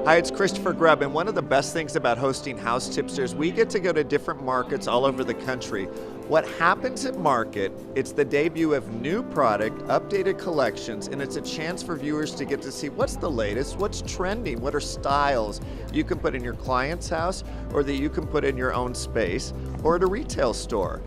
Hi, it's Christopher Grubb, and one of the best things about hosting House Tipsters, we get to go to different markets all over the country. What happens at market, it's the debut of new product, updated collections, and it's a chance for viewers to get to see what's the latest, what's trending, what are styles you can put in your client's house or that you can put in your own space or at a retail store.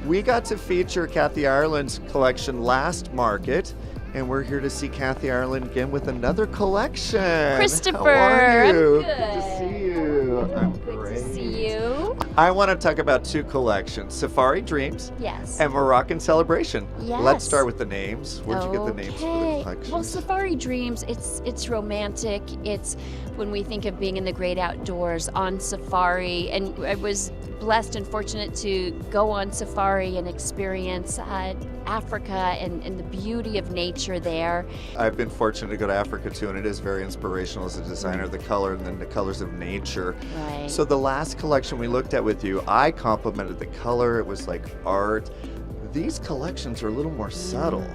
We got to feature Kathy Ireland's collection last market, and we're here to see Kathy Ireland again with another collection. Christopher, how are you? I'm good. Good to see you. I'm Good great. to see you. I want to talk about two collections, Safari Dreams Yes. and Moroccan Celebration. Yes. Let's start with the names. Where'd you get the names for the collections? Well, Safari Dreams, it's romantic. It's when we think of being in the great outdoors on safari, and I was blessed and fortunate to go on safari and experience Africa and the beauty of nature there. I've been fortunate to go to Africa too, and it is very inspirational as a designer, the color and then the colors of nature. Right. So the last collection we looked at with you, I complimented the color. It was like art. These collections are a little more subtle.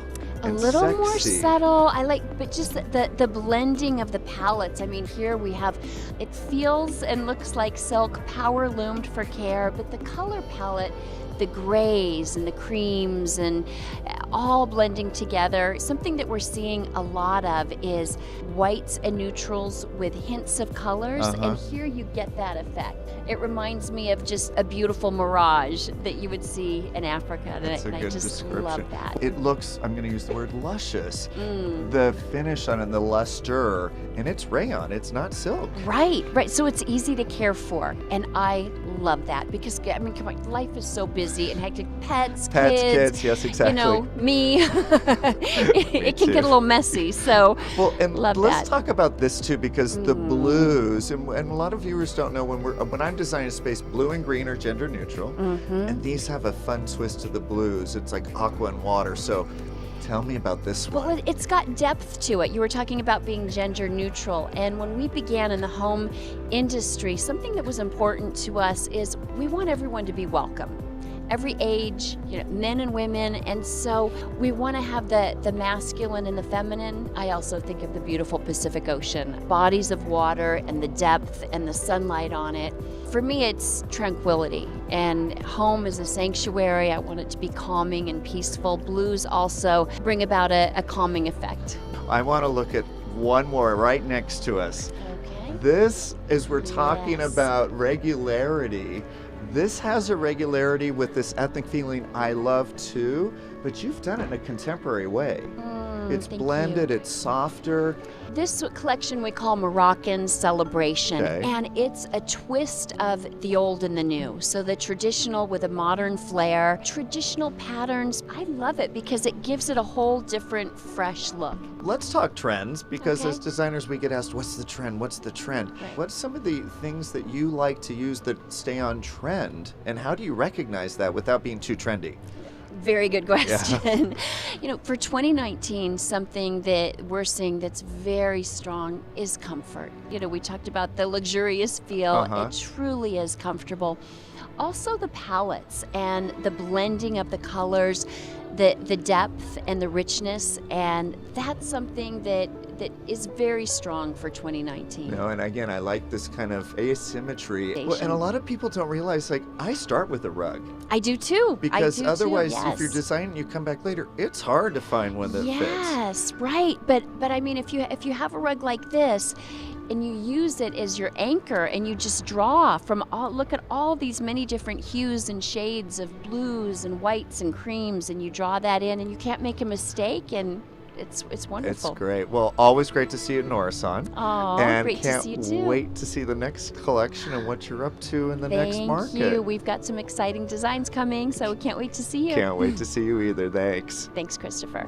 A little more sexy. subtle. I like, but just the blending of the palettes. I mean, here we have, it feels and looks like silk, power loomed for care, but the color palette, the grays and the creams and all blending together. Something that we're seeing a lot of is whites and neutrals with hints of colors, and here you get that effect. It reminds me of just a beautiful mirage that you would see in Africa, That's a and I good just description. love that. It looks, I'm going to use the word luscious. The finish on it, the luster, and it's rayon, it's not silk. Right. So it's easy to care for, and I love that because, I mean, come on, life is so busy and hectic. Pets, kids, yes, exactly. You know, me. it can too. get a little messy, so Well, and love let's that. talk about this too, because the blues, and a lot of viewers don't know, when I'm designing a space, blue and green are gender neutral, and these have a fun twist to the blues. It's like aqua and water. So tell me about this one. Well, it's got depth to it. You were talking about being gender neutral, and when we began in the home industry, something that was important to us is we want everyone to be welcome. Every age, you know, men and women, and so we want to have the masculine and the feminine. I also think of the beautiful Pacific Ocean, bodies of water and the depth and the sunlight on it. For me, it's tranquility, and home is a sanctuary. I want it to be calming and peaceful. Blues also bring about a calming effect. I want to look at one more right next to us. Okay. This is, we're talking Yes. about regularity. This has a regularity with this ethnic feeling I love too, but you've done it in a contemporary way. It's Thank blended, you. it's softer. This collection we call Moroccan Celebration, Okay. and it's a twist of the old and the new. So the traditional with a modern flair, traditional patterns. I love it because it gives it a whole different, fresh look. Let's talk trends, because Okay. as designers we get asked, what's the trend? What's the trend? Right. What's some of the things that you like to use that stay on trend, and how do you recognize that without being too trendy? Very good question. You know, for 2019, something that we're seeing that's very strong is comfort. You know, we talked about the luxurious feel. It truly is comfortable. Also the palettes and the blending of the colors, the depth and the richness, and that's something that is very strong for 2019. No, and again, I like this kind of asymmetry. Well, and a lot of people don't realize, like, I start with a rug. I do too. Because I do otherwise, too, if you're yes. designing, you come back later, it's hard to find one that fits. Yes, right. But I mean, if you have a rug like this, and you use it as your anchor, and you just draw from look at all these many different hues and shades of blues and whites and creams, and you draw that in, and you can't make a mistake, and it's wonderful. It's great. Well, always great to see you at Nourison. Oh, and great to see you can't too. wait to see the next collection and what you're up to in the next market. Thank you. We've got some exciting designs coming, so we can't wait to see you. Can't wait to see you either. Thanks. Thanks, Christopher.